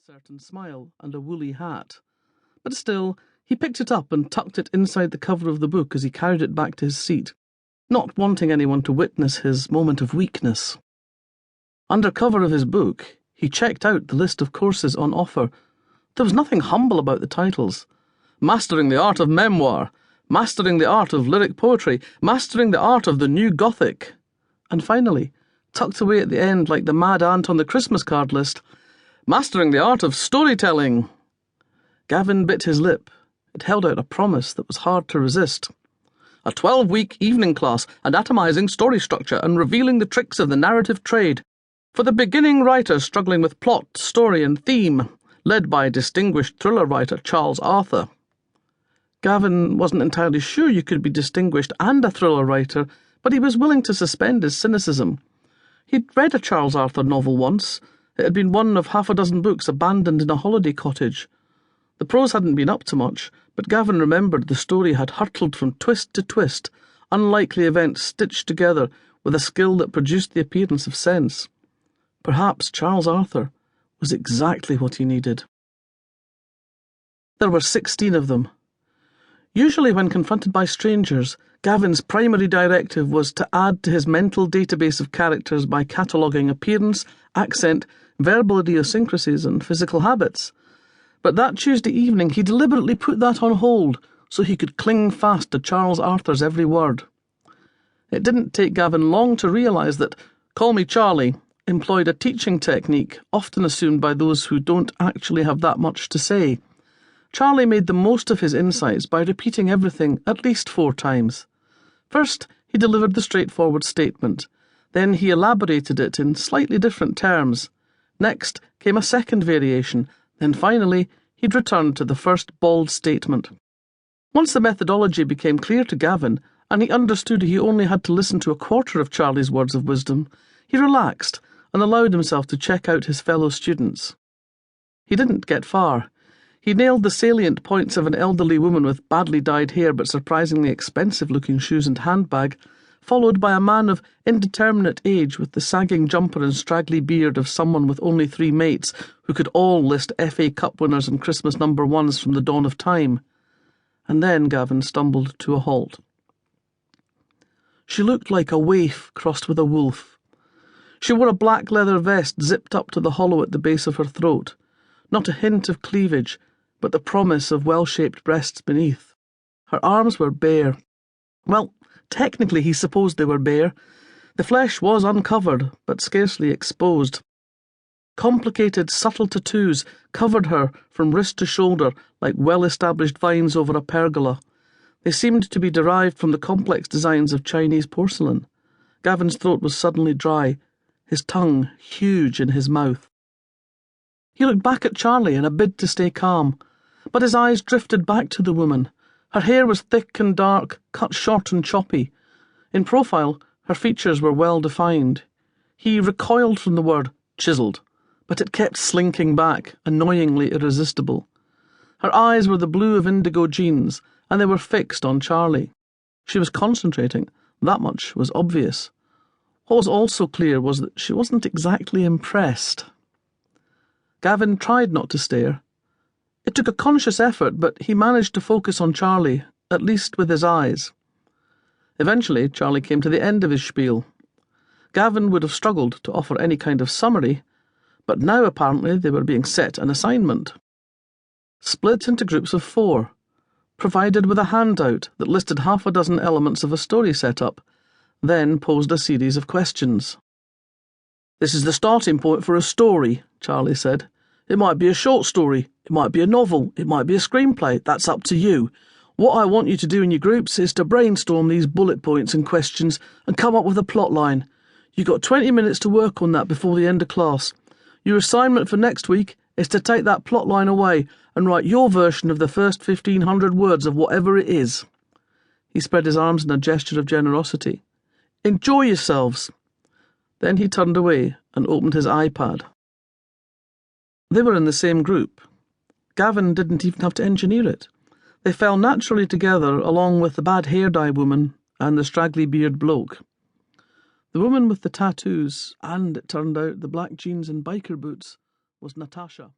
certain smile and a woolly hat. But still, he picked it up and tucked it inside the cover of the book as he carried it back to his seat, not wanting anyone to witness his moment of weakness. Under cover of his book, he checked out the list of courses on offer. There was nothing humble about the titles. Mastering the Art of Memoir, Mastering the Art of Lyric Poetry, Mastering the Art of the New Gothic. And finally, tucked away at the end like the mad ant on the Christmas card list, Mastering the Art of Storytelling. Gavin bit his lip. It held out a promise that was hard to resist. A 12-week evening class, anatomizing story structure and revealing the tricks of the narrative trade. For the beginning writer struggling with plot, story and theme, led by distinguished thriller writer Charles Arthur. Gavin wasn't entirely sure you could be distinguished and a thriller writer, but he was willing to suspend his cynicism. He'd read a Charles Arthur novel once. It had been one of half a dozen books abandoned in a holiday cottage. The prose hadn't been up to much, but Gavin remembered the story had hurtled from twist to twist, unlikely events stitched together with a skill that produced the appearance of sense. Perhaps Charles Arthur was exactly what he needed. There were 16 of them. Usually when confronted by strangers, Gavin's primary directive was to add to his mental database of characters by cataloguing appearance, accent, verbal idiosyncrasies and physical habits. But that Tuesday evening he deliberately put that on hold so he could cling fast to Charles Arthur's every word. It didn't take Gavin long to realise that "Call Me Charlie" employed a teaching technique often assumed by those who don't actually have that much to say. Charlie made the most of his insights by repeating everything at least 4 times. First, he delivered the straightforward statement. Then he elaborated it in slightly different terms. Next came a second variation. Then finally, he'd returned to the first bald statement. Once the methodology became clear to Gavin, and he understood he only had to listen to a quarter of Charlie's words of wisdom, he relaxed and allowed himself to check out his fellow students. He didn't get far. He nailed the salient points of an elderly woman with badly dyed hair but surprisingly expensive-looking shoes and handbag, followed by a man of indeterminate age with the sagging jumper and straggly beard of someone with only 3 mates who could all list FA Cup winners and Christmas number 1s from the dawn of time. And then Gavin stumbled to a halt. She looked like a waif crossed with a wolf. She wore a black leather vest zipped up to the hollow at the base of her throat. Not a hint of cleavage, but the promise of well-shaped breasts beneath. Her arms were bare. Well, technically he supposed they were bare. The flesh was uncovered, but scarcely exposed. Complicated, subtle tattoos covered her from wrist to shoulder like well-established vines over a pergola. They seemed to be derived from the complex designs of Chinese porcelain. Gavin's throat was suddenly dry, his tongue huge in his mouth. He looked back at Charlie in a bid to stay calm, but his eyes drifted back to the woman. Her hair was thick and dark, cut short and choppy. In profile, her features were well defined. He recoiled from the word chiselled, but it kept slinking back, annoyingly irresistible. Her eyes were the blue of indigo jeans, and they were fixed on Charlie. She was concentrating. That much was obvious. What was also clear was that she wasn't exactly impressed. Gavin tried not to stare. It took a conscious effort, but he managed to focus on Charlie, at least with his eyes. Eventually, Charlie came to the end of his spiel. Gavin would have struggled to offer any kind of summary, but now apparently they were being set an assignment. Split into groups of 4, provided with a handout that listed half a dozen elements of a story setup, then posed a series of questions. "This is the starting point for a story," Charlie said. "It might be a short story, it might be a novel, it might be a screenplay, that's up to you. What I want you to do in your groups is to brainstorm these bullet points and questions and come up with a plot line. You've got 20 minutes to work on that before the end of class. Your assignment for next week is to take that plot line away and write your version of the first 1,500 words of whatever it is." He spread his arms in a gesture of generosity. "Enjoy yourselves." Then he turned away and opened his iPad. They were in the same group. Gavin didn't even have to engineer it. They fell naturally together along with the bad hair dye woman and the straggly beard bloke. The woman with the tattoos, and, it turned out, the black jeans and biker boots, was Natasha.